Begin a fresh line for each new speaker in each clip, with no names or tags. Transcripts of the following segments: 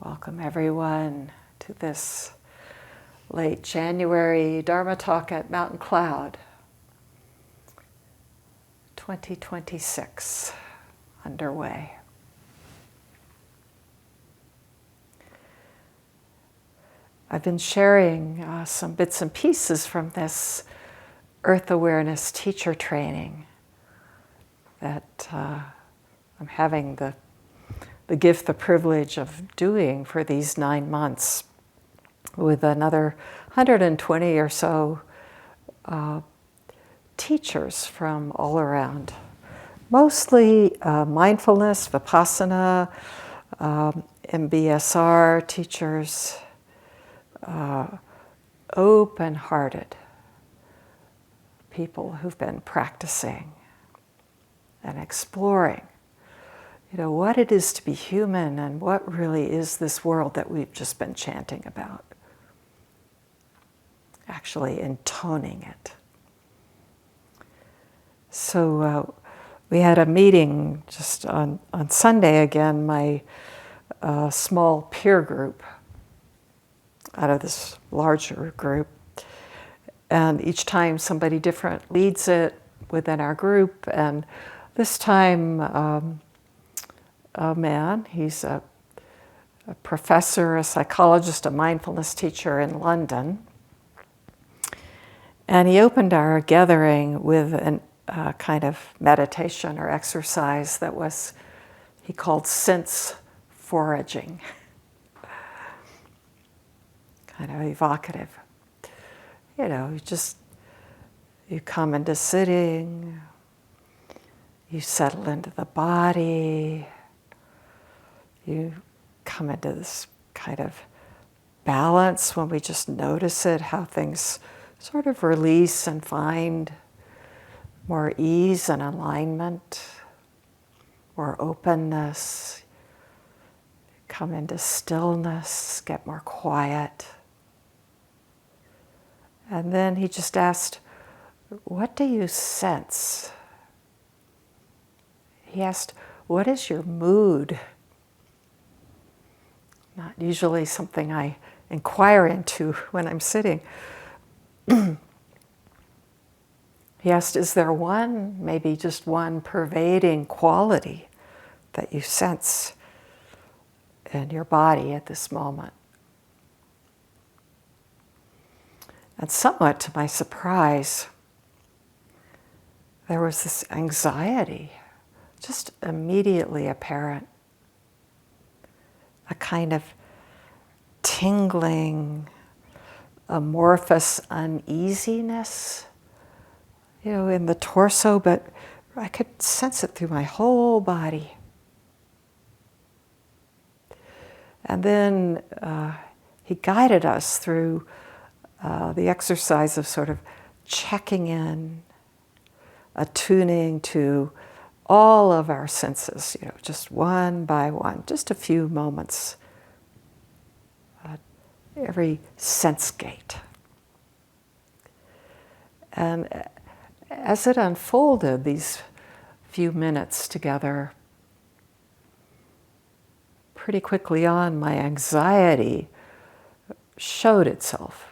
Welcome everyone to this late January Dharma talk at Mountain Cloud 2026 underway. I've been sharing some bits and pieces from this Earth Awareness teacher training that I'm having the gift, the privilege of doing for these 9 months with another 120 or so teachers from all around. Mostly mindfulness, Vipassana, MBSR teachers, open-hearted people who've been practicing and exploring what it is to be human and what really is this world that we've just been chanting about. Actually intoning it. So we had a meeting just on Sunday again, my small peer group out of this larger group. And each time somebody different leads it within our group. And this time, a man, he's a professor, a psychologist, a mindfulness teacher in London. And he opened our gathering with a kind of meditation or exercise that he called sense foraging. Kind of evocative. You come into sitting, you settle into the body, you come into this kind of balance when we just notice it, how things sort of release and find more ease and alignment, more openness. Come into stillness, get more quiet. And then he just asked, what do you sense? He asked, what is your mood? Not usually something I inquire into when I'm sitting. He asked, is there one, maybe just one pervading quality that you sense in your body at this moment? And somewhat to my surprise, there was this anxiety, just immediately apparent. A kind of tingling, amorphous uneasiness, in the torso, but I could sense it through my whole body. And then he guided us through the exercise of sort of checking in, attuning to all of our senses, just one by one, just a few moments, every sense gate. And as it unfolded, these few minutes together, pretty quickly on, my anxiety showed itself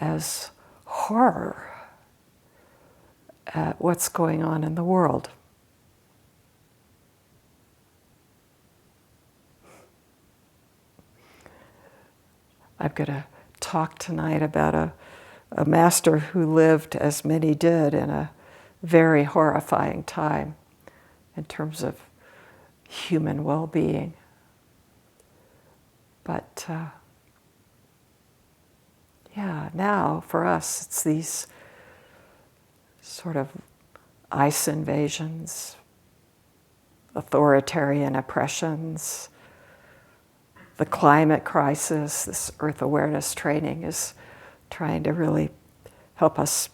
as horror at what's going on in the world. I'm going to talk tonight about a master who lived, as many did, in a very horrifying time in terms of human well-being. But now for us it's these sort of ice invasions, authoritarian oppressions, the climate crisis. This Earth Awareness training is trying to really help us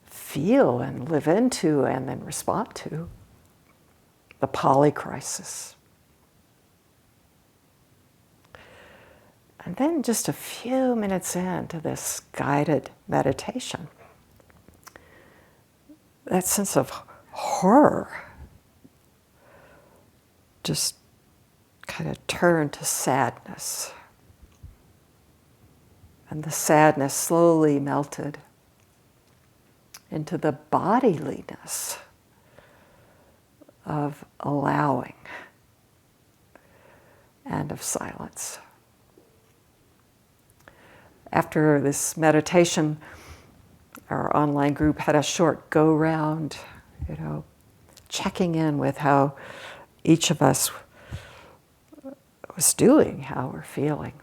feel and live into and then respond to the poly crisis. And then just a few minutes into this guided meditation, that sense of horror just kind of turned to sadness. And the sadness slowly melted into the bodiliness of allowing and of silence. After this meditation, our online group had a short go-round, checking in with how each of us was doing, how we're feeling.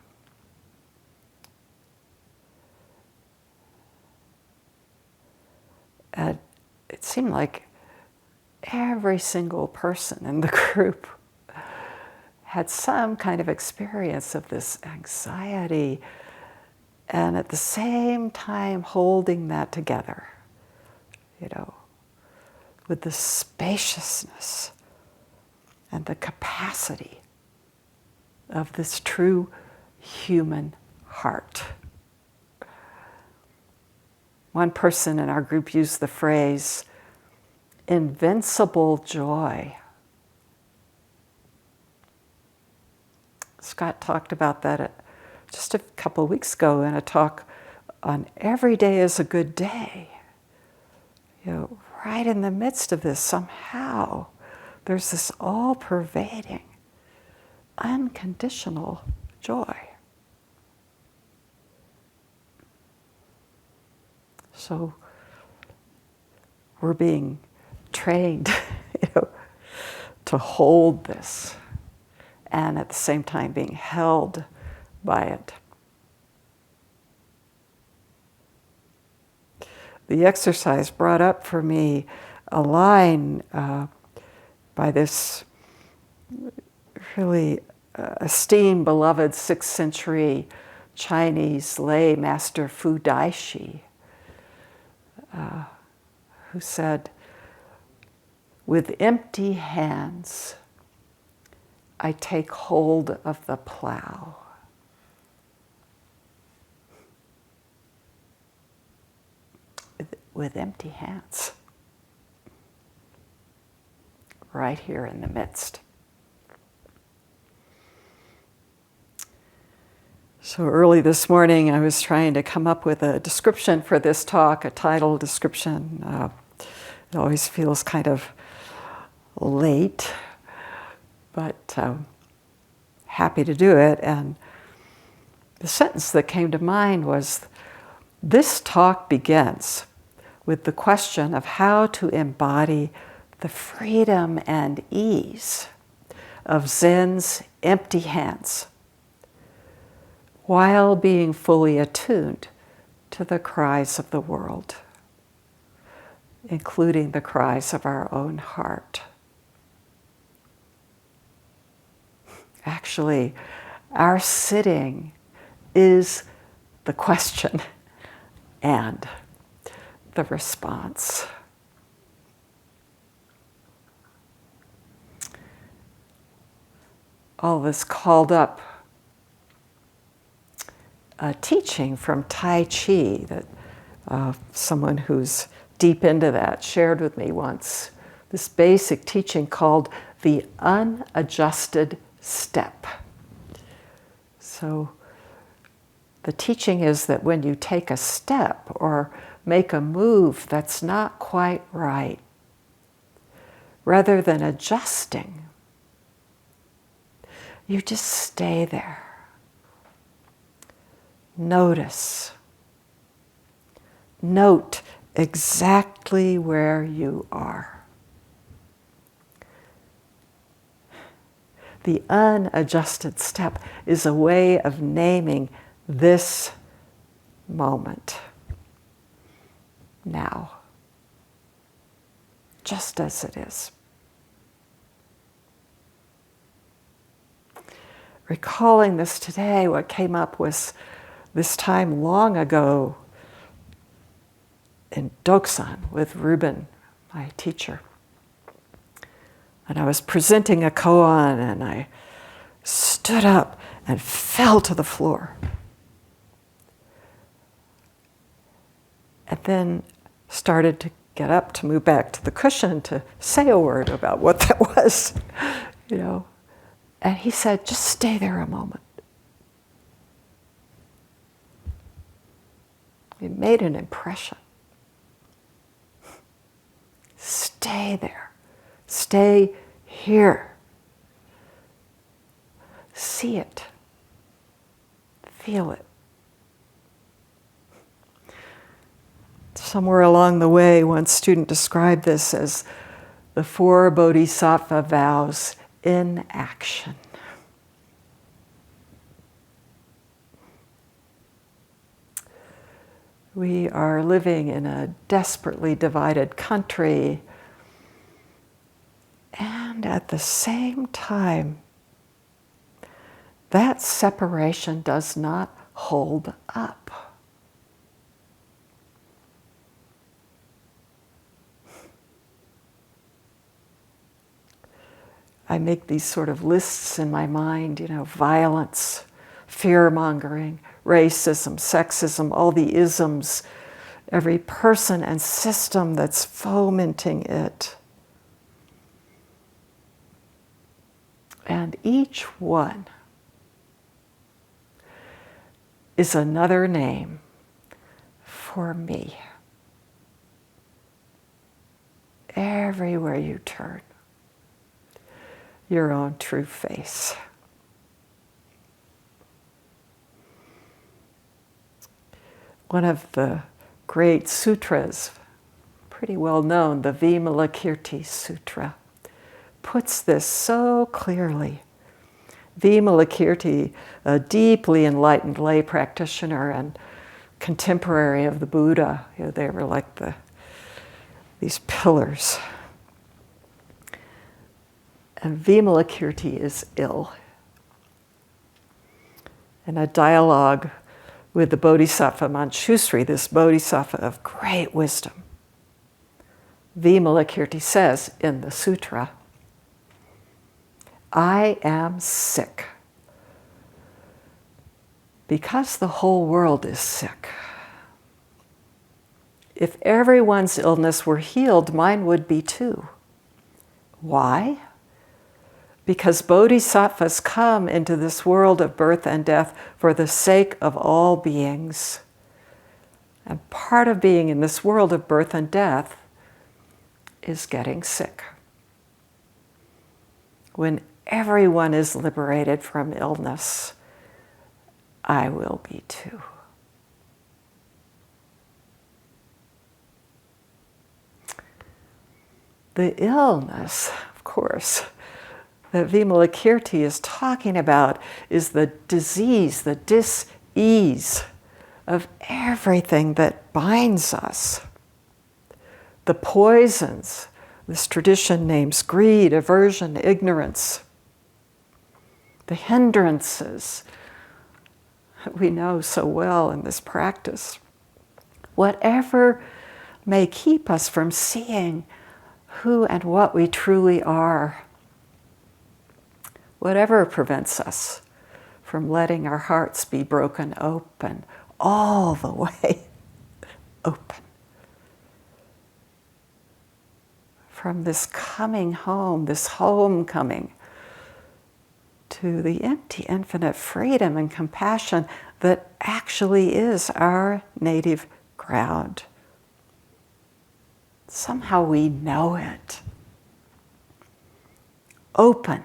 And it seemed like every single person in the group had some kind of experience of this anxiety, and at the same time holding that together, with the spaciousness and the capacity of this true human heart. One person in our group used the phrase, invincible joy. Scott talked about that just a couple of weeks ago in a talk on every day is a good day. Right in the midst of this, somehow, there's this all-pervading, unconditional joy. So we're being trained, to hold this, and at the same time being held by it. The exercise brought up for me a line by this really esteemed, beloved 6th century Chinese lay master Fu Daishi, who said, "With empty hands, I take hold of the plow." With empty hands, right here in the midst. So early this morning, I was trying to come up with a description for this talk, a title description. It always feels kind of late, but happy to do it. And the sentence that came to mind was, this talk begins with the question of how to embody the freedom and ease of Zen's empty hands while being fully attuned to the cries of the world, including the cries of our own heart. Actually, our sitting is the question and the response. All this called up a teaching from Tai Chi that someone who's deep into that shared with me once. This basic teaching called the unadjusted step. So the teaching is that when you take a step or make a move that's not quite right, rather than adjusting, you just stay there. Notice. Note exactly where you are. The unadjusted step is a way of naming this moment. Now. Just as it is. Recalling this today, what came up was this time long ago in Doksan with Ruben, my teacher. And I was presenting a koan and I stood up and fell to the floor. And then started to get up to move back to the cushion to say a word about what that was, And he said, just stay there a moment. It made an impression. Stay there. Stay here. See it. Feel it. Somewhere along the way, one student described this as the 4 bodhisattva vows in action. We are living in a desperately divided country, and at the same time, that separation does not hold up. I make these sort of lists in my mind, violence, fear-mongering, racism, sexism, all the isms, every person and system that's fomenting it. And each one is another name for me. Everywhere you turn, your own true face. One of the great sutras, pretty well known, the Vimalakirti Sutra, puts this so clearly. Vimalakirti, a deeply enlightened lay practitioner and contemporary of the Buddha, they were like these pillars. And Vimalakirti is ill. In a dialogue with the Bodhisattva Manjushri, this Bodhisattva of great wisdom, Vimalakirti says in the sutra, I am sick because the whole world is sick. If everyone's illness were healed, mine would be too. Why? Because bodhisattvas come into this world of birth and death for the sake of all beings. And part of being in this world of birth and death is getting sick. When everyone is liberated from illness, I will be too. The illness, of course, that Vimalakirti is talking about is the disease, the dis-ease of everything that binds us. The poisons, this tradition names greed, aversion, ignorance. The hindrances that we know so well in this practice. Whatever may keep us from seeing who and what we truly are. Whatever prevents us from letting our hearts be broken open, all the way open. From this coming home, this homecoming, to the empty, infinite freedom and compassion that actually is our native ground. Somehow we know it. Open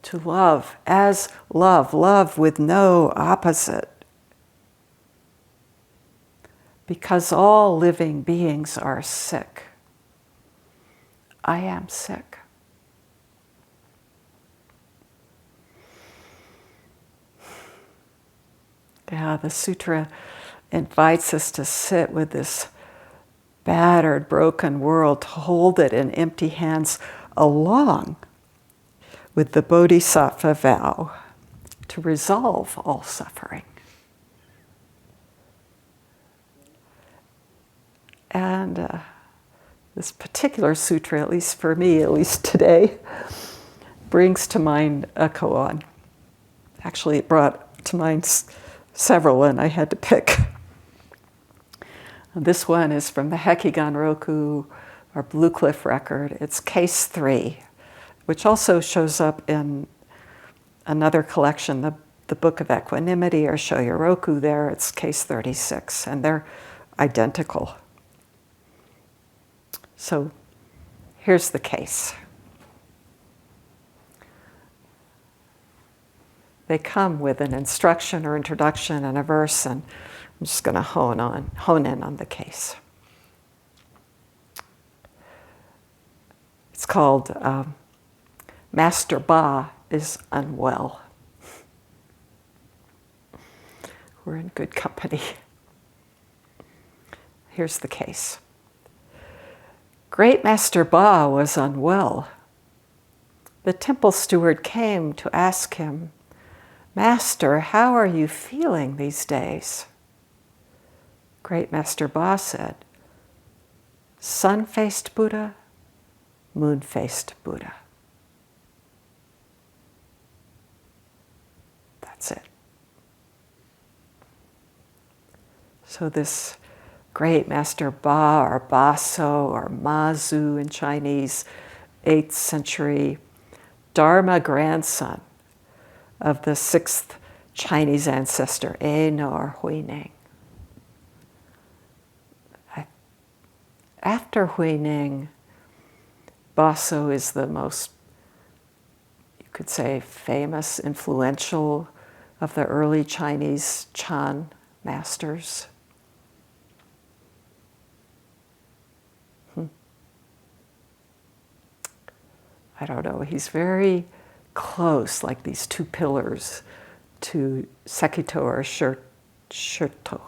to love as love, love with no opposite. Because all living beings are sick. I am sick. Yeah, the sutra invites us to sit with this battered, broken world, to hold it in empty hands along with the bodhisattva vow to resolve all suffering. And this particular sutra, at least for me, at least today, brings to mind a koan. Actually, it brought to mind several, and I had to pick. This one is from the Hekiganroku, or Blue Cliff record. It's case 3 which also shows up in another collection, the Book of Equanimity, or Shoyoroku there. It's case 36, and they're identical. So here's the case. They come with an instruction or introduction and a verse, and I'm just going to hone in on the case. It's called Master Ba is Unwell. We're in good company. Here's the case. Great Master Ba was unwell. The temple steward came to ask him, Master, how are you feeling these days? Great Master Ba said, Sun-faced Buddha, moon-faced Buddha. That's it. So this great Master Ba, or Baso, or Mazu in Chinese, 8th century Dharma grandson of the 6th Chinese ancestor, Eno or Huineng. After Huineng, Baso is the most, you could say, famous, influential of the early Chinese Chan masters. I don't know, he's very close, like these two pillars, to Sekito or Shirto.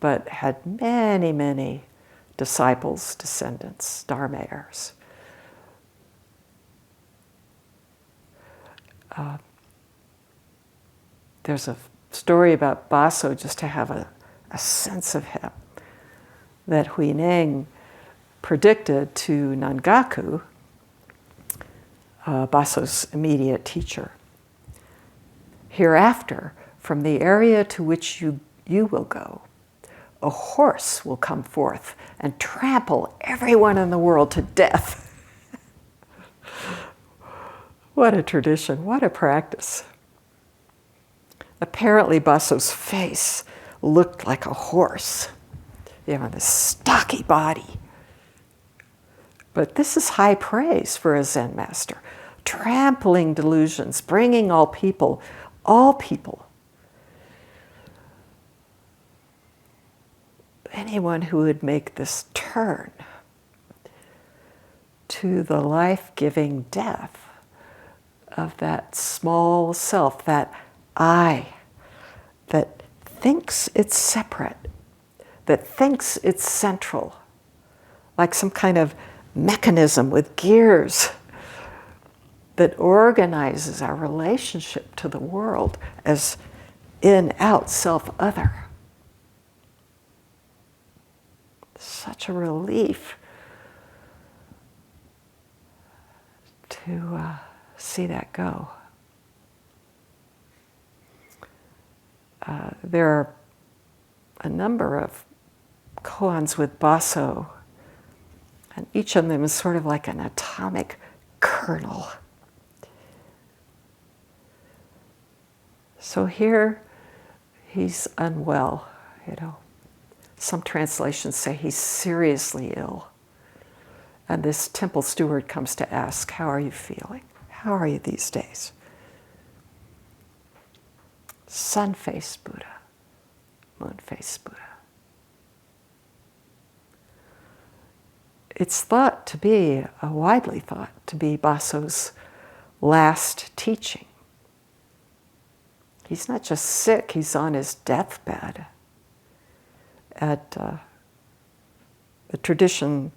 But had many, many disciples, descendants, Dharma heirs. There's a story about Baso, just to have a sense of him, that Huineng predicted to Nangaku, Baso's immediate teacher. Hereafter, from the area to which you will go, a horse will come forth and trample everyone in the world to death. What a tradition, what a practice. Apparently Baso's face looked like a horse, this stocky body. But this is high praise for a Zen master. Trampling delusions, bringing all people, anyone who would make this turn to the life-giving death of that small self, that I, that thinks it's separate, that thinks it's central, like some kind of mechanism with gears that organizes our relationship to the world as in, out, self, other. Such a relief to see that go. There are a number of koans with Baso, and each of them is sort of like an atomic kernel. So here he's unwell, Some translations say he's seriously ill. And this temple steward comes to ask, how are you feeling? How are you these days? Sun-faced Buddha, moon-faced Buddha. It's thought to be, widely thought to be, Baso's last teaching. He's not just sick, he's on his deathbed. The tradition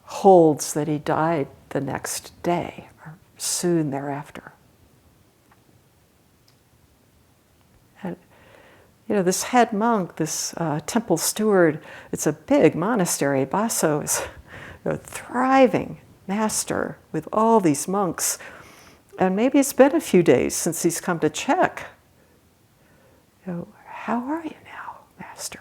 holds that he died the next day, or soon thereafter. And this head monk, this temple steward, it's a big monastery. Baso is a thriving master with all these monks. And maybe it's been a few days since he's come to check. How are you now, Master?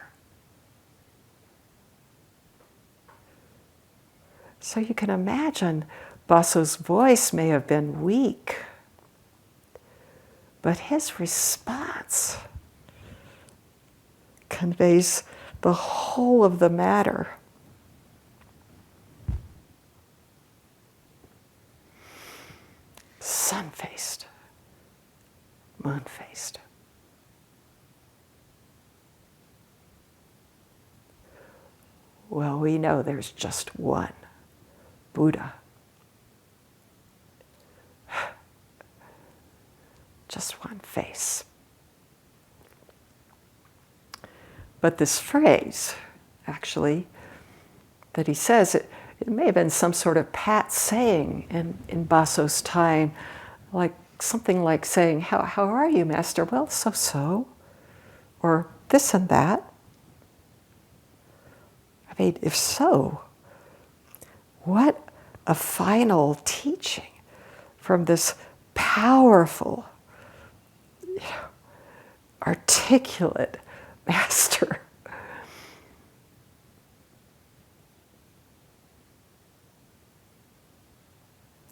So you can imagine Baso's voice may have been weak, but his response conveys the whole of the matter. Sun-faced, moon-faced. Well, we know there's just one Buddha. Just one face. But this phrase, actually, that he says, it may have been some sort of pat saying in Baso's time, like something like saying, how are you, Master? Well, so. Or this and that. I mean, if so, what a final teaching from this powerful, articulate master.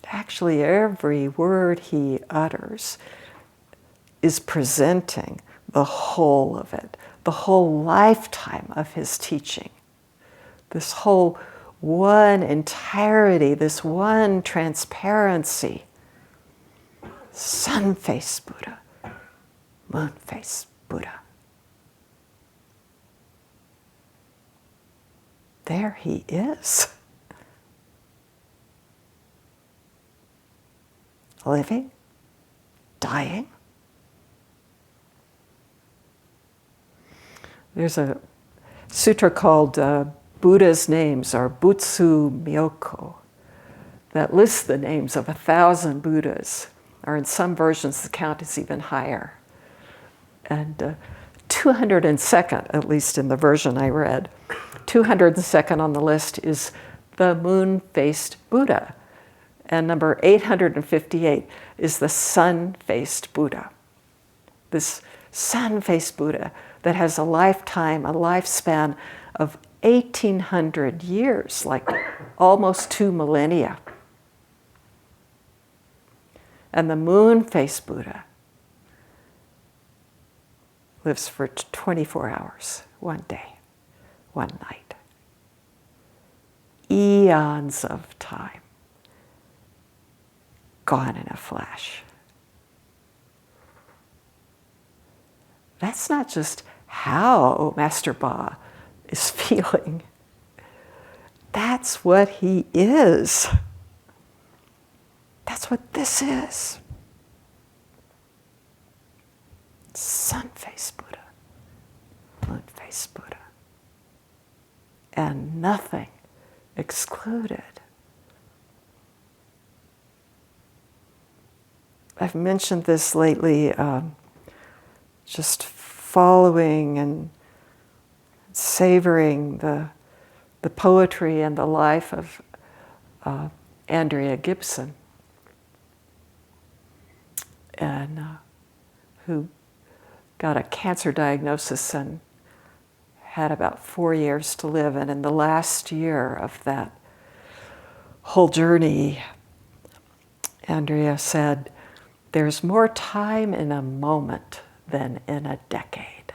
Actually, every word he utters is presenting the whole of it, the whole lifetime of his teaching. This whole one entirety, this one transparency. Sun-faced Buddha, moon-faced Buddha. There he is. Living, dying. There's a sutra called Buddha's Names, or Butsu Myoko, that lists the names of 1,000 Buddhas, or in some versions the count is even higher. And 202nd, at least in the version I read, 202nd on the list is the moon-faced Buddha. And number 858 is the sun-faced Buddha. This sun-faced Buddha that has a lifetime, a lifespan of 1,800 years, like almost 2 millennia. And the moon-faced Buddha lives for 24 hours, one day, one night. Eons of time. Gone in a flash. That's not just how Master Ba is feeling. That's what he is. That's what this is. Sun-faced Buddha, moon-faced Buddha, and nothing excluded. I've mentioned this lately, just following and savoring the poetry and the life of Andrea Gibson, and who got a cancer diagnosis and had about 4 years to live. And in the last year of that whole journey, Andrea said, "There's more time in a moment than in a decade."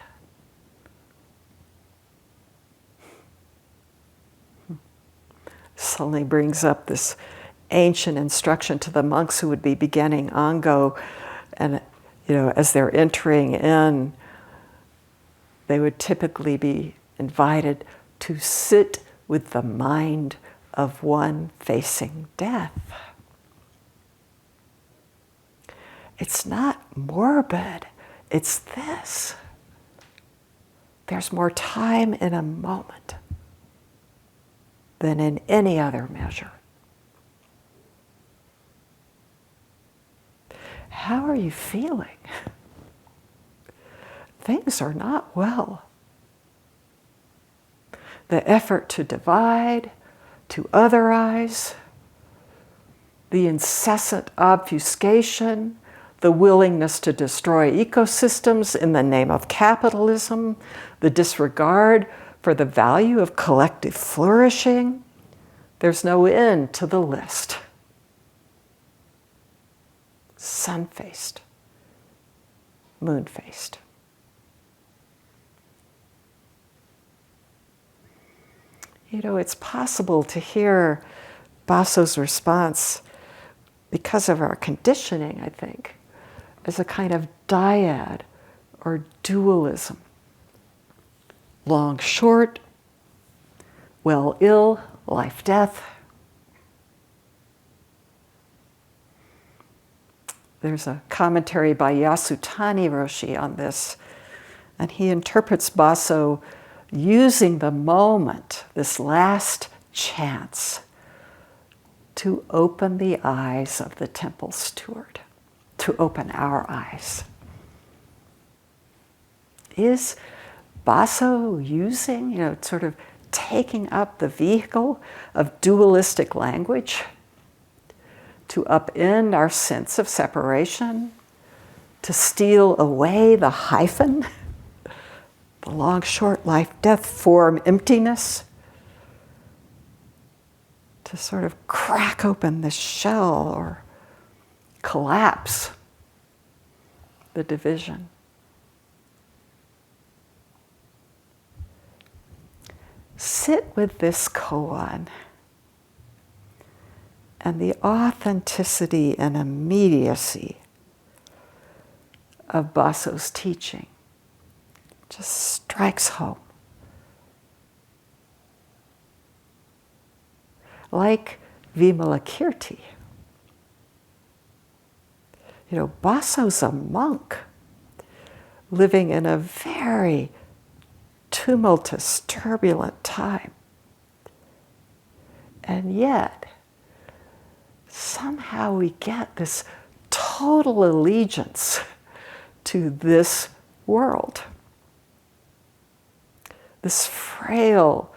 Suddenly brings up this ancient instruction to the monks who would be beginning Ango, and as they're entering in, they would typically be invited to sit with the mind of one facing death. It's not morbid, it's this. There's more time in a moment than in any other measure. How are you feeling? Things are not well. The effort to divide, to otherize, the incessant obfuscation, the willingness to destroy ecosystems in the name of capitalism, the disregard for the value of collective flourishing, There's no end to the list. Sun-faced, moon-faced. You know, it's possible to hear Baso's response because of our conditioning, I think, as a kind of dyad or dualism. Long, short, well, ill, life, death. There's a commentary by Yasutani Roshi on this, and he interprets Baso using the moment, this last chance, to open the eyes of the temple steward, to open our eyes. Is Baso using, sort of taking up the vehicle of dualistic language to upend our sense of separation, to steal away the hyphen, the long, short, life, death, form, emptiness, to sort of crack open the shell or collapse the division? Sit with this koan and the authenticity and immediacy of Baso's teaching just strikes home. Like Vimalakirti. Baso's a monk living in a very tumultuous, turbulent time. And yet, somehow we get this total allegiance to this world. This frail,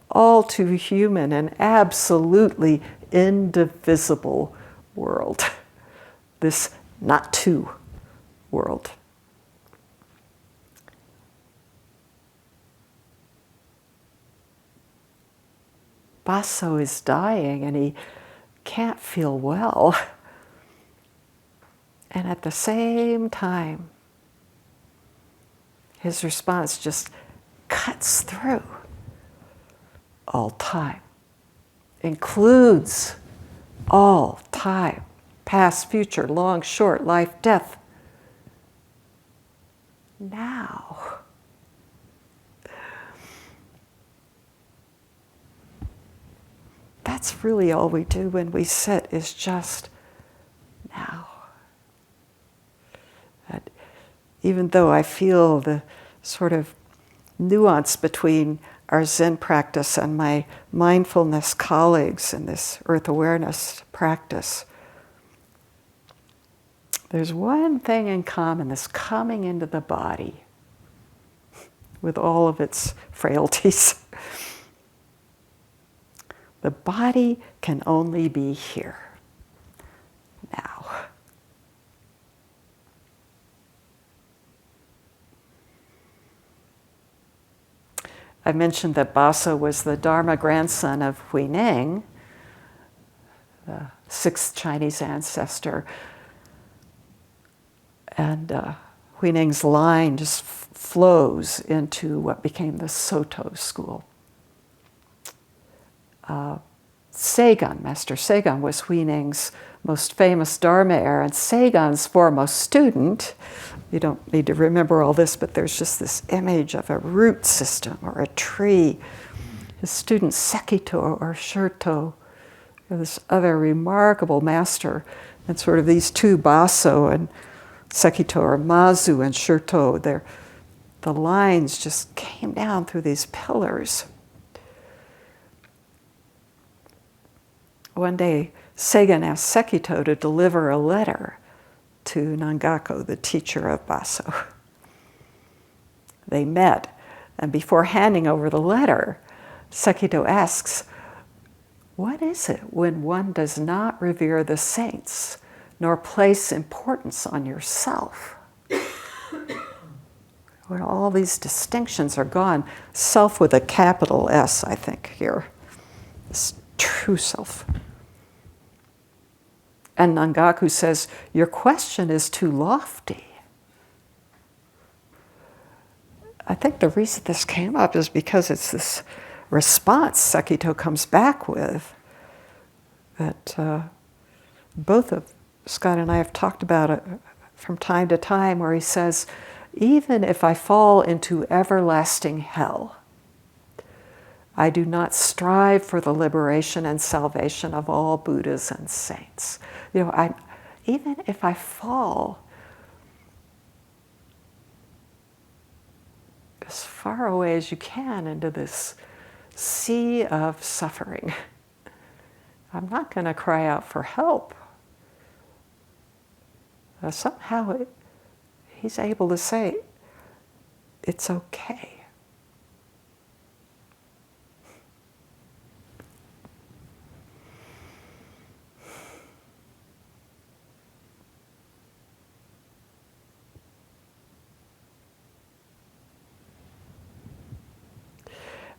all too human and absolutely indivisible world. This not to world. Baso is dying and he can't feel well. And at the same time, his response just cuts through all time, includes all time, past, future, long, short, life, death. Now. That's really all we do when we sit, is just now. And even though I feel the sort of nuance between our Zen practice and my mindfulness colleagues in this earth awareness practice, there's one thing in common, this coming into the body with all of its frailties. The body can only be here, now. I mentioned that Baso was the Dharma grandson of Huineng, the sixth Chinese ancestor. And Huineng's line just flows into what became the Soto school. Master Seigan was Huineng's most famous Dharma heir, and Seigan's foremost student. You don't need to remember all this, but there's just this image of a root system or a tree. His student Sekito or Shurto, this other remarkable master, and sort of these two, Baso and Sekito, or Mazu and Shurto, the lines just came down through these pillars. One day, Seigan asked Sekito to deliver a letter to Nangako, the teacher of Baso. They met, and before handing over the letter, Sekito asks, "What is it when one does not revere the saints, nor place importance on yourself?" When all these distinctions are gone, self with a capital S, I think, here. This true self. And Nangaku says, your question is too lofty. I think the reason this came up is because it's this response Sekito comes back with that both of Scott and I have talked about it from time to time, where he says, even if I fall into everlasting hell, I do not strive for the liberation and salvation of all Buddhas and saints. Even if I fall as far away as you can into this sea of suffering, I'm not going to cry out for help. Somehow he's able to say, it's okay.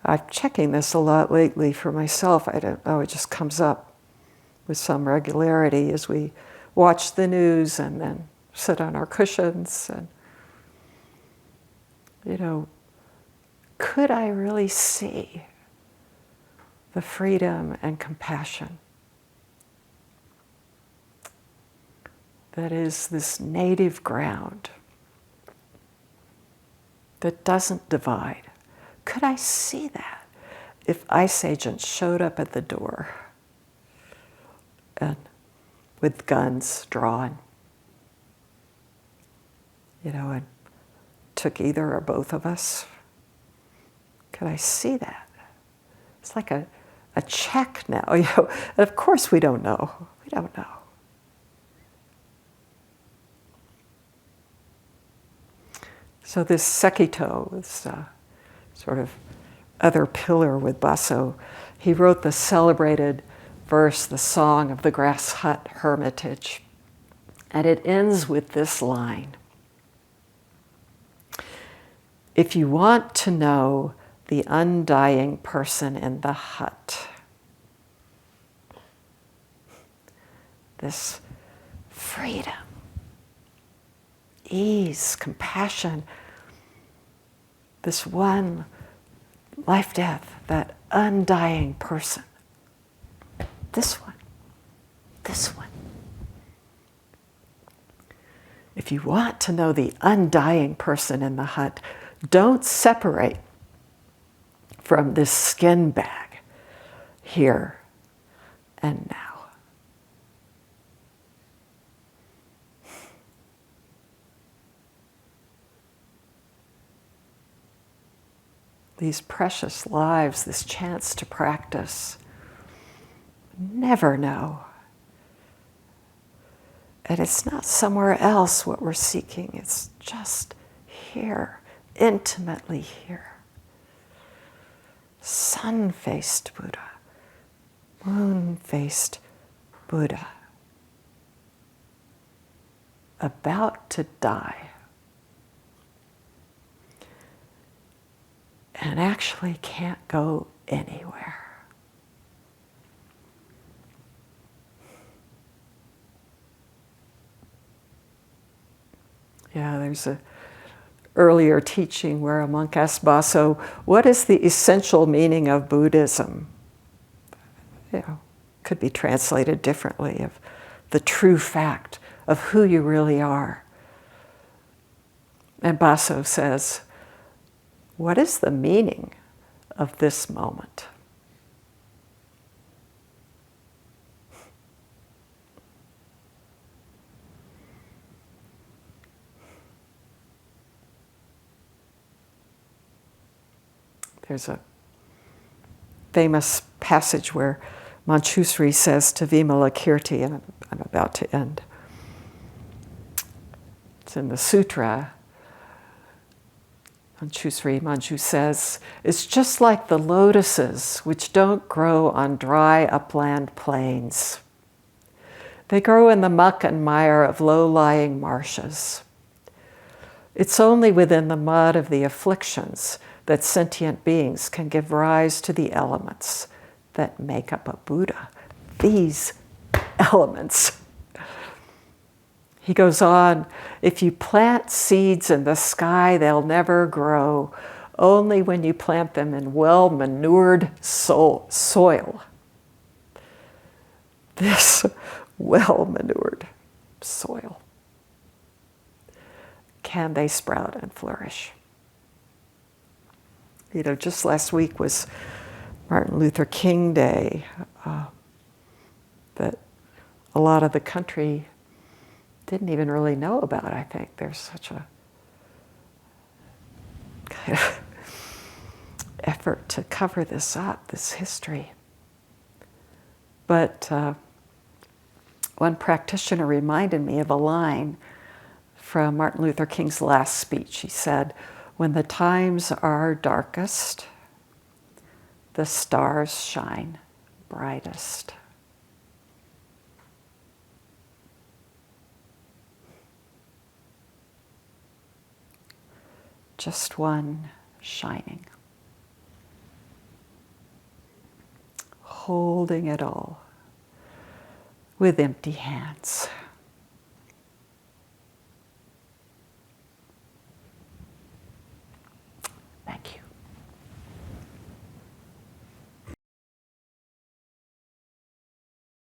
I'm checking this a lot lately for myself. I don't know, it just comes up with some regularity as we watch the news and then sit on our cushions. And, could I really see the freedom and compassion that is this native ground that doesn't divide? Could I see that if ICE agents showed up at the door and with guns drawn, and took either or both of us? Could I see that? It's like a check now. And of course we don't know. We don't know. So this Sekito, this sort of other pillar with Baso, he wrote the celebrated verse, the Song of the Grass Hut Hermitage. And it ends with this line. If you want to know the undying person in the hut, this freedom, ease, compassion, this one life, death, that undying person. This one. If you want to know the undying person in the hut, don't separate from this skin bag here and now. These precious lives, this chance to practice, never know. And it's not somewhere else what we're seeking, it's just here, intimately here. Sun-faced Buddha, moon-faced Buddha, about to die. And actually can't go anywhere. Yeah, there's an earlier teaching where a monk asked Baso, what is the essential meaning of Buddhism? Could be translated differently, of the true fact of who you really are. And Baso says, what is the meaning of this moment? There's a famous passage where Manchusri says to Vimalakirti, and I'm about to end. It's in the sutra. Manju says, it's just like the lotuses which don't grow on dry upland plains. They grow in the muck and mire of low-lying marshes. It's only within the mud of the afflictions that sentient beings can give rise to the elements, that make up a Buddha. These elements. He goes on, if you plant seeds in the sky, they'll never grow. Only when you plant them in well-manured soil. This well-manured soil. Can they sprout and flourish? You know, just last week was Martin Luther King Day, that a lot of the country didn't even really know about. I think there's such a kind of effort to cover this up, this history. But one practitioner reminded me of a line from Martin Luther King's last speech. He said, "When the times are darkest, the stars shine brightest." Just one shining, holding it all with empty hands.